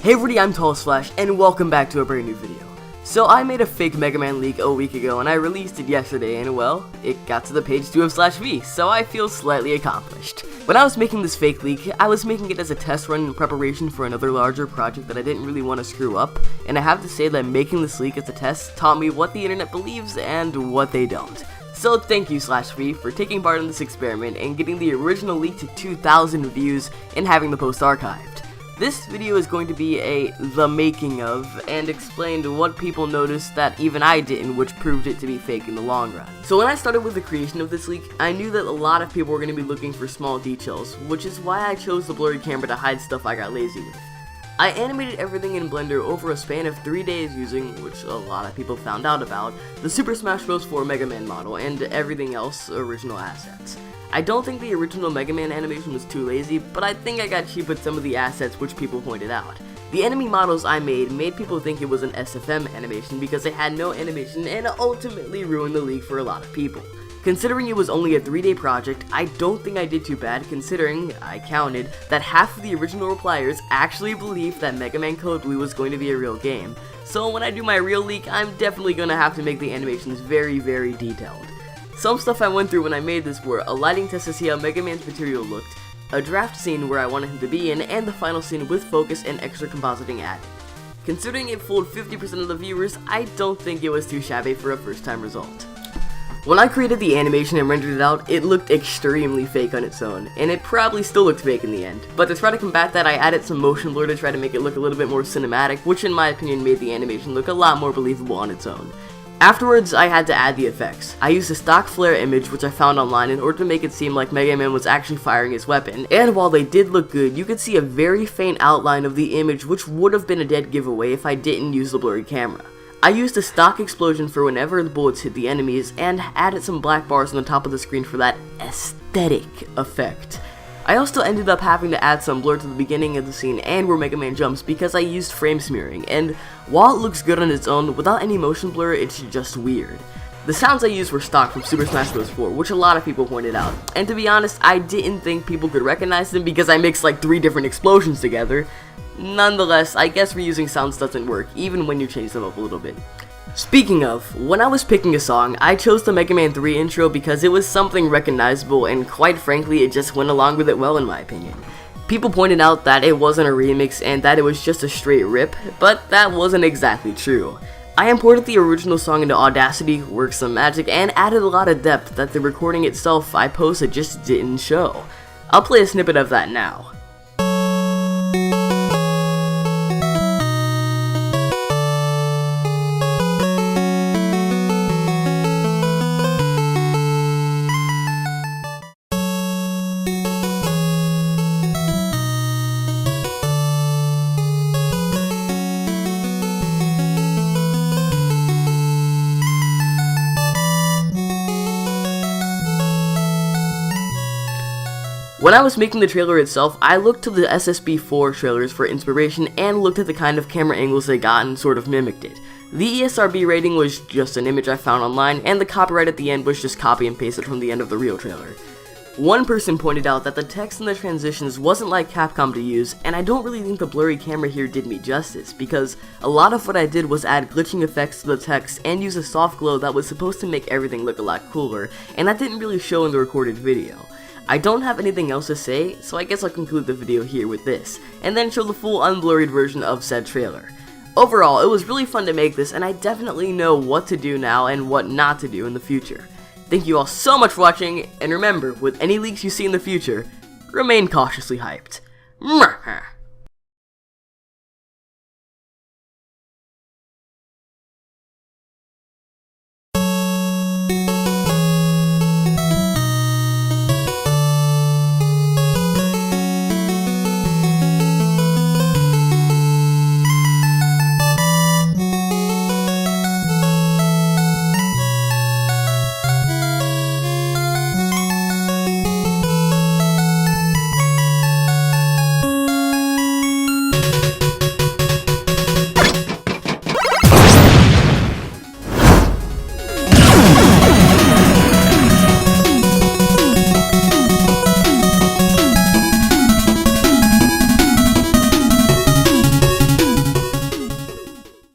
Hey everybody, I'm TallSlash, and welcome back to a brand new video. So I made a fake Mega Man leak a week ago, and I released it yesterday, and well, it got to the page 2 of /V, so I feel slightly accomplished. When I was making this fake leak, I was making it as a test run in preparation for another larger project that I didn't really want to screw up, and I have to say that making this leak as a test taught me what the internet believes and what they don't. So thank you /V for taking part in this experiment and getting the original leak to 2,000 views and having the post archived. This video is going to be a the making of and explained what people noticed that even I didn't, which proved it to be fake in the long run. So when I started with the creation of this leak, I knew that a lot of people were going to be looking for small details, which is why I chose the blurry camera to hide stuff I got lazy with. I animated everything in Blender over a span of 3 days using, which a lot of people found out about, the Super Smash Bros. 4 Mega Man model and everything else original assets. I don't think the original Mega Man animation was too lazy, but I think I got cheap with some of the assets which people pointed out. The enemy models I made people think it was an SFM animation because they had no animation and ultimately ruined the leak for a lot of people. Considering it was only a 3-day project, I don't think I did too bad considering, I counted, that half of the original repliers actually believed that Mega Man Code Blue was going to be a real game. So when I do my real leak, I'm definitely going to have to make the animations very, very detailed. Some stuff I went through when I made this were a lighting test to see how Mega Man's material looked, a draft scene where I wanted him to be in, and the final scene with focus and extra compositing added. Considering it fooled 50% of the viewers, I don't think it was too shabby for a first time result. When I created the animation and rendered it out, it looked extremely fake on its own, and it probably still looked fake in the end. But to try to combat that, I added some motion blur to try to make it look a little bit more cinematic, which in my opinion made the animation look a lot more believable on its own. Afterwards, I had to add the effects. I used a stock flare image which I found online in order to make it seem like Mega Man was actually firing his weapon, and while they did look good, you could see a very faint outline of the image which would have been a dead giveaway if I didn't use the blurry camera. I used a stock explosion for whenever the bullets hit the enemies, and added some black bars on the top of the screen for that aesthetic effect. I also ended up having to add some blur to the beginning of the scene and where Mega Man jumps because I used frame smearing, and while it looks good on its own, without any motion blur, it's just weird. The sounds I used were stock from Super Smash Bros. 4, which a lot of people pointed out, and to be honest, I didn't think people could recognize them because I mixed like 3 different explosions together. Nonetheless, I guess reusing sounds doesn't work, even when you change them up a little bit. Speaking of, when I was picking a song, I chose the Mega Man 3 intro because it was something recognizable and quite frankly it just went along with it well in my opinion. People pointed out that it wasn't a remix and that it was just a straight rip, but that wasn't exactly true. I imported the original song into Audacity, worked some magic, and added a lot of depth that the recording itself I posted just didn't show. I'll play a snippet of that now. When I was making the trailer itself, I looked to the SSB4 trailers for inspiration and looked at the kind of camera angles they got and sort of mimicked it. The ESRB rating was just an image I found online, and the copyright at the end was just copy and pasted from the end of the real trailer. One person pointed out that the text in the transitions wasn't like Capcom to use, and I don't really think the blurry camera here did me justice, because a lot of what I did was add glitching effects to the text and use a soft glow that was supposed to make everything look a lot cooler, and that didn't really show in the recorded video. I don't have anything else to say, so I guess I'll conclude the video here with this, and then show the full unblurred version of said trailer. Overall, it was really fun to make this, and I definitely know what to do now and what not to do in the future. Thank you all so much for watching, and remember, with any leaks you see in the future, remain cautiously hyped. Mwah.